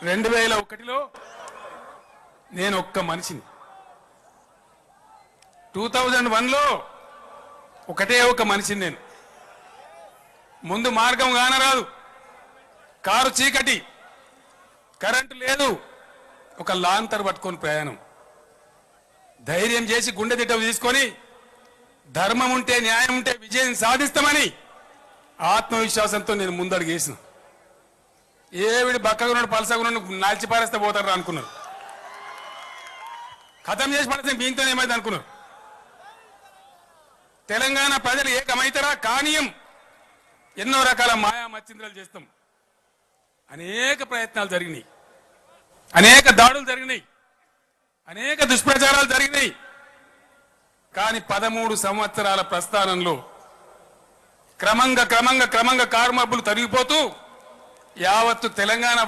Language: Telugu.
2001లో నేను ఒక్క మనిషిని, 2001లో ఒకటే ఒక మనిషిని నేను. ముందు మార్గం కానరాదు, కారు చీకటి, కరెంటు లేదు, ఒక లాంతర్ పట్టుకొని ప్రయాణం. ధైర్యం చేసి గుండె దిట్ట తీసుకొని ధర్మం ఉంటే న్యాయం ఉంటే విజయం సాధిస్తామని ఆత్మవిశ్వాసంతో నేను ముందడుగేసిన. ఏవిడి బక్కగున్నాడు పలసగున్నాడు నాల్చి పారేస్తే పోతారు అనుకున్నారు, ఖతం చేసి పడితే మీతో ఏమైంది అనుకున్నారు. తెలంగాణ ప్రజలు ఏకమైతారా కానీయం, ఎన్నో రకాల మాయా మచ్చింద్రాలు చేస్తాం. అనేక ప్రయత్నాలు జరిగినాయి, అనేక దాడులు జరిగినాయి, అనేక దుష్ప్రచారాలు జరిగినాయి. కానీ 13 సంవత్సరాల ప్రస్థానంలో క్రమంగా కారుమబ్బులు తరిగిపోతూ యావత్తు తెలంగాణ